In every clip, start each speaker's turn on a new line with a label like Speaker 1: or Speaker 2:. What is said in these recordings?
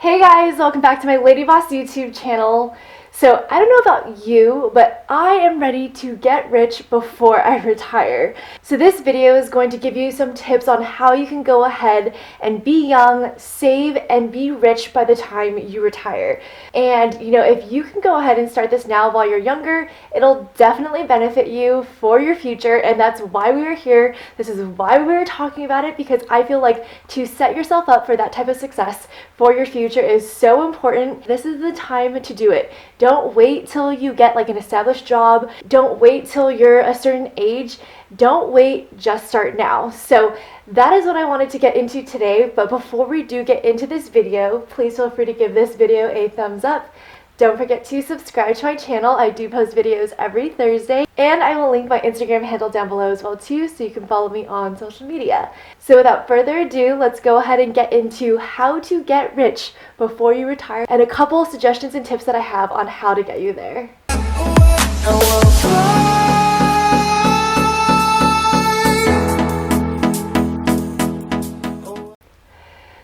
Speaker 1: Hey guys, welcome back to my Lady Boss YouTube channel. So I don't know about you, but I am ready to get rich before I retire. So this video is going to give you some tips on how you can go ahead and be young, save, and be rich by the time you retire. And if you can go ahead and start this now while you're younger, it'll definitely benefit you for your future, and that's why we are here. This is why we're talking about it, because I feel like to set yourself up for that type of success for your future is so important. This is the time to do it. Don't wait till you get like an established job. Don't wait till you're a certain age. Don't wait, just start now. So that is what I wanted to get into today. But before we do get into this video, please feel free to give this video a thumbs up. Don't forget to subscribe to my channel. I do post videos every Thursday, and I will link my Instagram handle down below as well too, so you can follow me on social media. So without further ado, let's go ahead and get into how to get rich before you retire and a couple suggestions and tips that I have on how to get you there.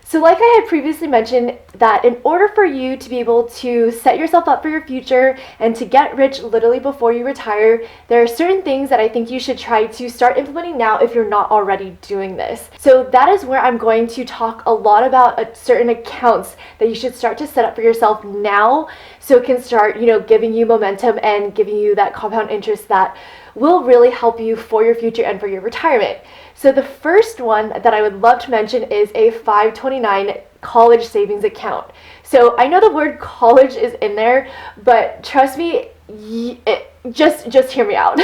Speaker 1: So like I had previously mentioned, that in order for you to be able to set yourself up for your future and to get rich literally before you retire, there are certain things that I think you should try to start implementing now if you're not already doing this. So that is where I'm going to talk a lot about certain accounts that you should start to set up for yourself now, so it can start, giving you momentum and giving you that compound interest that will really help you for your future and for your retirement. So the first one that I would love to mention is a 529 college savings account. So I know the word college is in there, but trust me, just hear me out.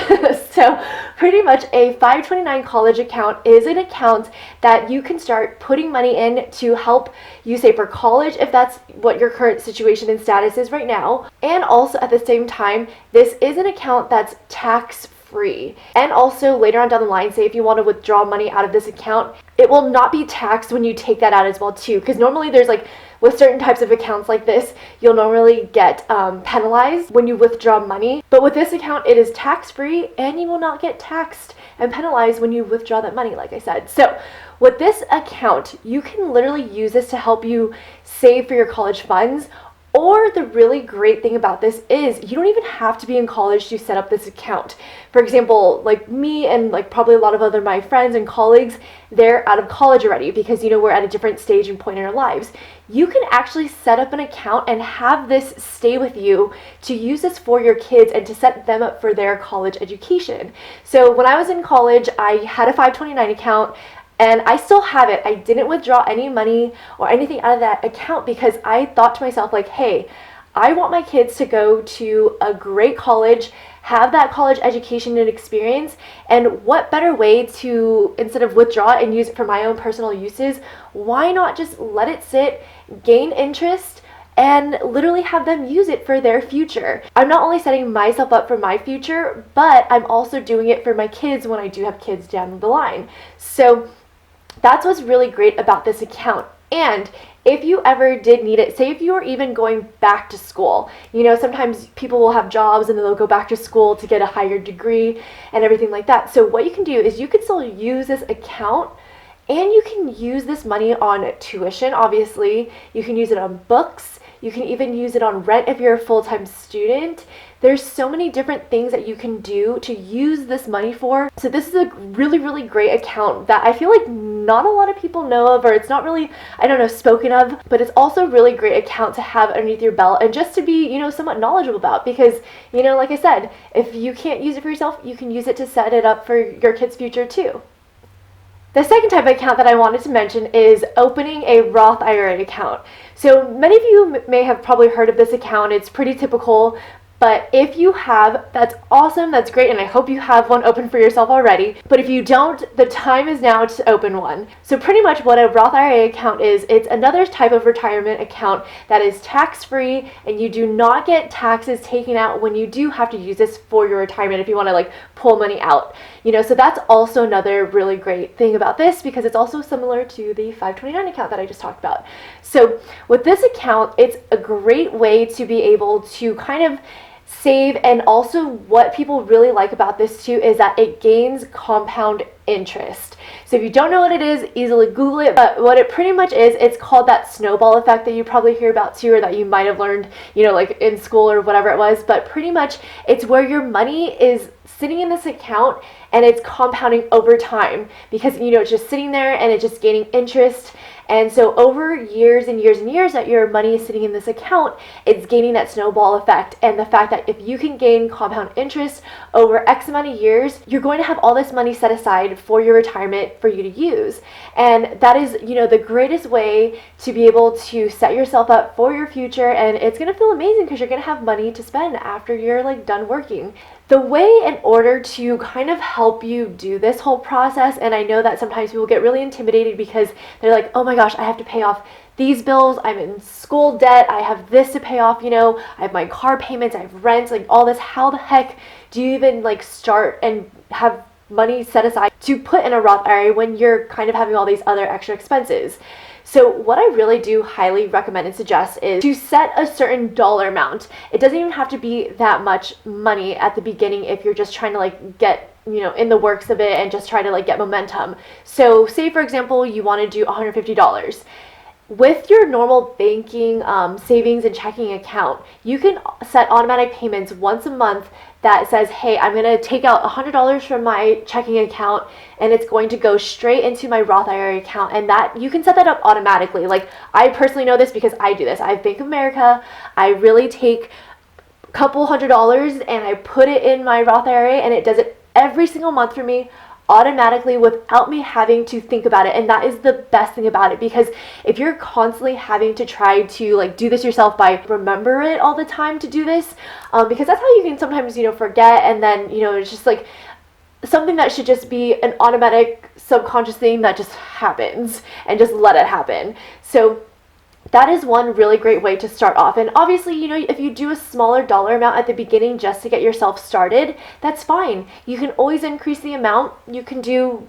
Speaker 1: So pretty much a 529 college account is an account that you can start putting money in to help you save for college if that's what your current situation and status is right now. And also at the same time, this is an account that's tax free. And also later on down the line, say if you want to withdraw money out of this account, it will not be taxed when you take that out as well too, because normally there's with certain types of accounts like this, you'll normally get penalized when you withdraw money. But with this account, it is tax-free and you will not get taxed and penalized when you withdraw that money, like I said. So with this account, you can literally use this to help you save for your college funds. Or the really great thing about this is you don't even have to be in college to set up this account. For example, like me and probably a lot of my friends and colleagues, they're out of college already because we're at a different stage and point in our lives. You can actually set up an account and have this stay with you to use this for your kids and to set them up for their college education. So when I was in college, I had a 529 account. And I still have it. I didn't withdraw any money or anything out of that account because I thought to myself hey, I want my kids to go to a great college, have that college education and experience, and what better way to, instead of withdraw it and use it for my own personal uses, why not just let it sit, gain interest, and literally have them use it for their future. I'm not only setting myself up for my future, but I'm also doing it for my kids when I do have kids down the line. So that's what's really great about this account. And if you ever did need it, say if you were even going back to school, sometimes people will have jobs and then they'll go back to school to get a higher degree and everything like that. So what you can do is you can still use this account, and you can use this money on tuition, obviously. You can use it on books. You can even use it on rent if you're a full-time student. There's so many different things that you can do to use this money for. So this is a really, really great account that I feel like not a lot of people know of, or it's not really, spoken of, but it's also a really great account to have underneath your belt and just to be, somewhat knowledgeable about, because, like I said, if you can't use it for yourself, you can use it to set it up for your kids' future too. The second type of account that I wanted to mention is opening a Roth IRA account. So many of you may have probably heard of this account. It's pretty typical, but if you have, that's awesome, that's great, and I hope you have one open for yourself already. But if you don't, the time is now to open one. So pretty much what a Roth IRA account is, it's another type of retirement account that is tax-free, and you do not get taxes taken out when you do have to use this for your retirement if you want to pull money out. So that's also another really great thing about this, because it's also similar to the 529 account that I just talked about. So with this account, it's a great way to be able to kind of save. And also what people really like about this too is that it gains compound interest. So if you don't know what it is, easily Google it. But what it pretty much is, it's called that snowball effect that you probably hear about too, or that you might have learned, like in school or whatever it was. But pretty much it's where your money is sitting in this account and it's compounding over time, because it's just sitting there and it's just gaining interest. And so over years and years and years that your money is sitting in this account, it's gaining that snowball effect. And the fact that if you can gain compound interest over X amount of years, you're going to have all this money set aside for your retirement for you to use. And that is, the greatest way to be able to set yourself up for your future. And it's going to feel amazing because you're going to have money to spend after you're done working. The way in order to kind of help you do this whole process, and I know that sometimes people get really intimidated because they're like, oh my gosh, I have to pay off these bills, I'm in school debt, I have this to pay off, I have my car payments, I have rent, all this. How the heck do you even start and have money set aside to put in a Roth IRA when you're kind of having all these other extra expenses? So what I really do highly recommend and suggest is to set a certain dollar amount. It doesn't even have to be that much money at the beginning if you're just trying to get in the works of it and just try to get momentum. So say for example you want to do $150. With your normal banking savings and checking account, you can set automatic payments once a month that says, hey, I'm going to take out $100 from my checking account and it's going to go straight into my Roth IRA account. And that you can set that up automatically. I personally know this because I do this. I have Bank of America. I really take a couple $100s and I put it in my Roth IRA, and it does it every single month for me automatically without me having to think about it. And that is the best thing about it, because if you're constantly having to try to do this yourself by remember it all the time to do this, because that's how you can sometimes forget, and then it's just something that should just be an automatic subconscious thing that just happens, and just let it happen. So that is one really great way to start off. And obviously, if you do a smaller dollar amount at the beginning just to get yourself started, that's fine. You can always increase the amount. You can do,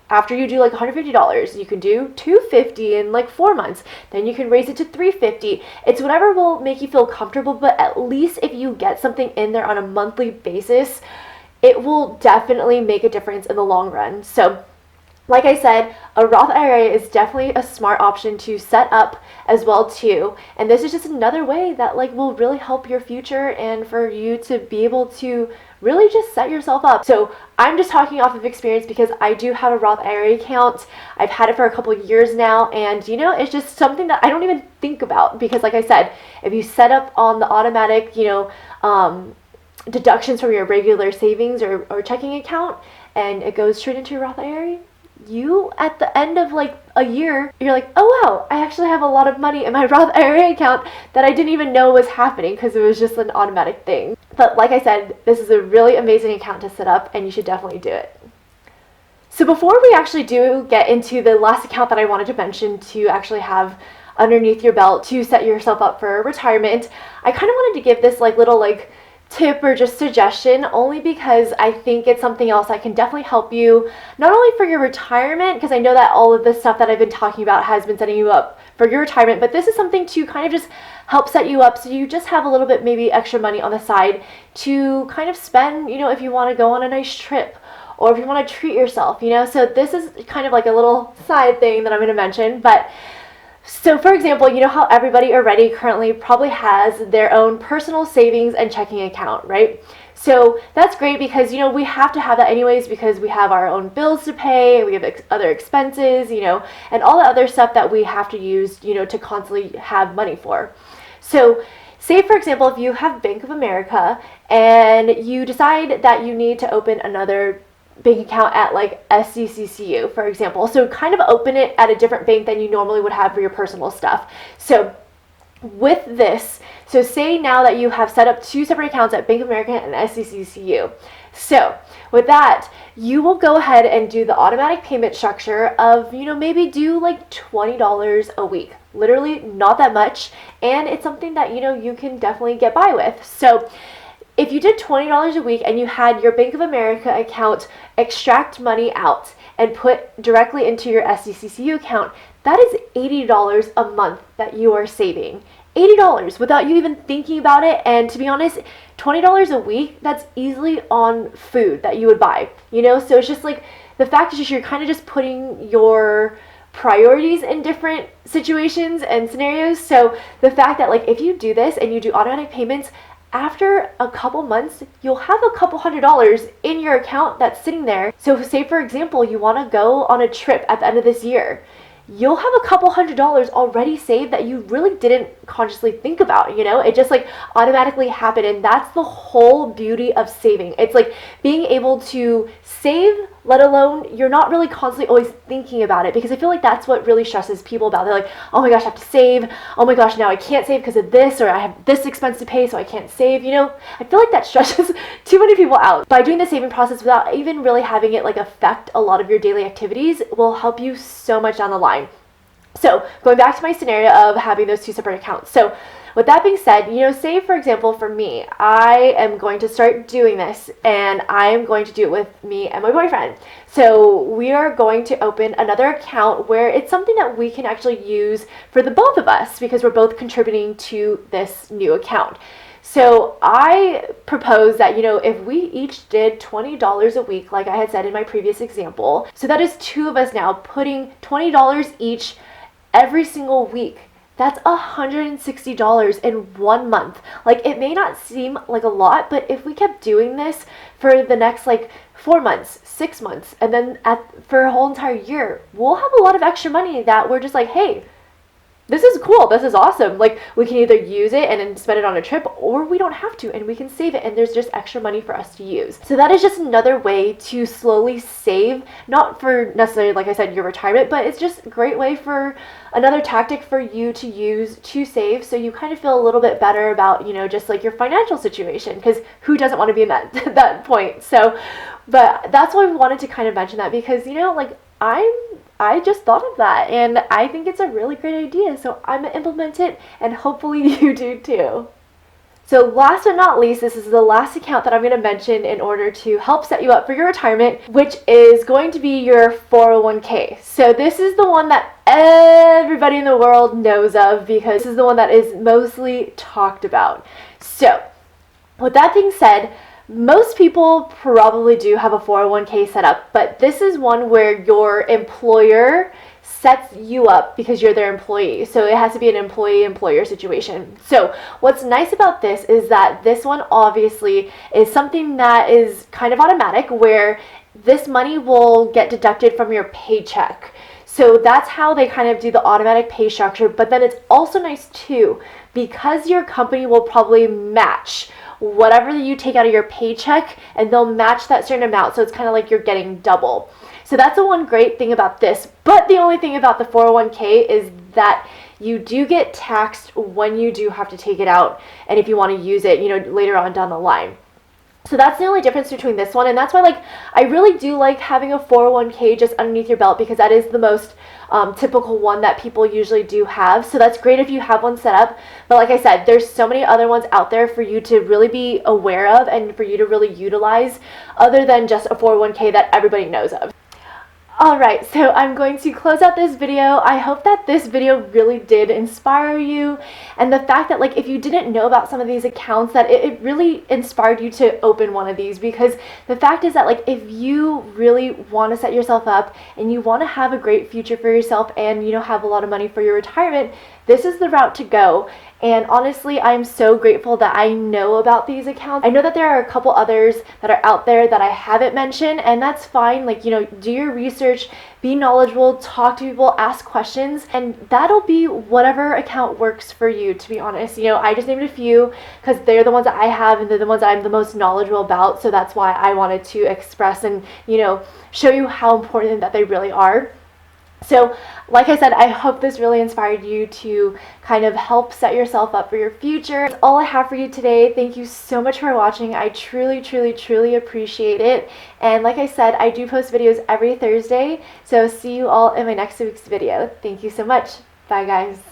Speaker 1: after you do $150, you can do $250 in 4 months. Then you can raise it to $350. It's whatever will make you feel comfortable, but at least if you get something in there on a monthly basis, it will definitely make a difference in the long run. So like I said, a Roth IRA is definitely a smart option to set up as well too. And this is just another way that will really help your future and for you to be able to really just set yourself up. So I'm just talking off of experience because I do have a Roth IRA account. I've had it for a couple of years now, and it's just something that I don't even think about, because like I said, if you set up on the automatic, deductions from your regular savings or checking account, and it goes straight into your Roth IRA, you at the end of a year, you're like, oh wow, I actually have a lot of money in my Roth IRA account that I didn't even know was happening because it was just an automatic thing. But like I said, this is a really amazing account to set up, and you should definitely do it. So before we actually do get into the last account that I wanted to mention to actually have underneath your belt to set yourself up for retirement, I kind of wanted to give this little tip or just suggestion, only because I think it's something else that can definitely help you, not only for your retirement, because I know that all of the stuff that I've been talking about has been setting you up for your retirement, but this is something to kind of just help set you up so you just have a little bit maybe extra money on the side to kind of spend, if you want to go on a nice trip, or if you want to treat yourself, So this is kind of a little side thing that I'm going to mention, but so for example, how everybody already currently probably has their own personal savings and checking account, right? So that's great because, we have to have that anyways, because we have our own bills to pay, we have other expenses, and all the other stuff that we have to use, to constantly have money for. So say for example, if you have Bank of America and you decide that you need to open another bank account at SCCCU, for example. So kind of open it at a different bank than you normally would have for your personal stuff. So with this, so say now that you have set up 2 separate accounts at Bank of America and SCCCU. So with that, you will go ahead and do the automatic payment structure of, maybe do $20 a week. Literally not that much. And it's something that, you can definitely get by with. So if you did $20 a week and you had your Bank of America account extract money out and put directly into your SCCCU account, that is $80 a month that you are saving. $80 without you even thinking about it. And to be honest, $20 a week, that's easily on food that you would buy, you know? So it's just like, the fact is just you're kind of just putting your priorities in different situations and scenarios. So the fact that like if you do this and you do automatic payments, after a couple months, you'll have a couple $100s in your account that's sitting there. So say for example, you want to go on a trip at the end of this year. You'll have a couple $100s already saved that you really didn't consciously think about, you know? It just like automatically happened, and that's the whole beauty of saving. It's like being able to save, let alone you're not really constantly always thinking about it, because I feel like that's what really stresses people about. They're like, oh my gosh, I have to save. Oh my gosh, now I can't save because of this, or I have this expense to pay, so I can't save, you know? I feel like that stresses too many people out. By doing the saving process without even really having it like affect a lot of your daily activities will help you so much down the line. So going back to my scenario of having those two separate accounts. So with that being said, you know, say for example, for me, I am going to start doing this, and I am going to do it with me and my boyfriend. So we are going to open another account where it's something that we can actually use for the both of us, because we're both contributing to this new account. So I propose that, you know, if we each did $20 a week, like I had said in my previous example, so that is two of us now putting $20 each every single week. That's $160 in 1 month. Like, it may not seem like a lot, but if we kept doing this for the next like 4 months, 6 months, and then for a whole entire year, we'll have a lot of extra money that we're just like, hey, this is cool, this is awesome. Like, we can either use it and then spend it on a trip, or we don't have to and we can save it, and there's just extra money for us to use. So that is just another way to slowly save, not for necessarily, like I said, your retirement, but it's just a great way for another tactic for you to use to save, so you kind of feel a little bit better about, you know, just like your financial situation, because who doesn't want to be in that point? So, but that's why we wanted to kind of mention that, because, you know, like I just thought of that, and I think it's a really great idea, so I'm going to implement it, and hopefully you do too. So last but not least, this is the last account that I'm going to mention in order to help set you up for your retirement, which is going to be your 401k. So this is the one that everybody in the world knows of, because this is the one that is mostly talked about. So with that being said, most people probably do have a 401k set up, but this is one where your employer sets you up because you're their employee. So it has to be an employee-employer situation. So what's nice about this is that this one obviously is something that is kind of automatic, where this money will get deducted from your paycheck. So that's how they kind of do the automatic pay structure. But then it's also nice too, because your company will probably match whatever you take out of your paycheck, and they'll match that certain amount. So it's kind of like you're getting double. So that's the one great thing about this. But the only thing about the 401k is that you do get taxed when you do have to take it out, and if you want to use it, you know, later on down the line. So that's the only difference between this one, and that's why, like, I really do like having a 401k just underneath your belt, because that is the most typical one that people usually do have. So that's great if you have one set up. But like I said, there's so many other ones out there for you to really be aware of and for you to really utilize, other than just a 401k that everybody knows of. Alright, so I'm going to close out this video. I hope that this video really did inspire you, and the fact that, like, if you didn't know about some of these accounts, that it really inspired you to open one of these, because the fact is that, like, if you really want to set yourself up and you want to have a great future for yourself and, you know, have a lot of money for your retirement, this is the route to go. And honestly, I'm so grateful that I know about these accounts. I know that there are a couple others that are out there that I haven't mentioned, and that's fine. Like, you know, do your research, be knowledgeable, talk to people, ask questions, and that'll be whatever account works for you, to be honest. You know, I just named a few because they're the ones that I have and they're the ones that I'm the most knowledgeable about, so that's why I wanted to express and, you know, show you how important that they really are. So, like I said, I hope this really inspired you to kind of help set yourself up for your future. That's all I have for you today. Thank you so much for watching. I truly, truly, truly appreciate it. And like I said, I do post videos every Thursday. So see you all in my next week's video. Thank you so much. Bye, guys.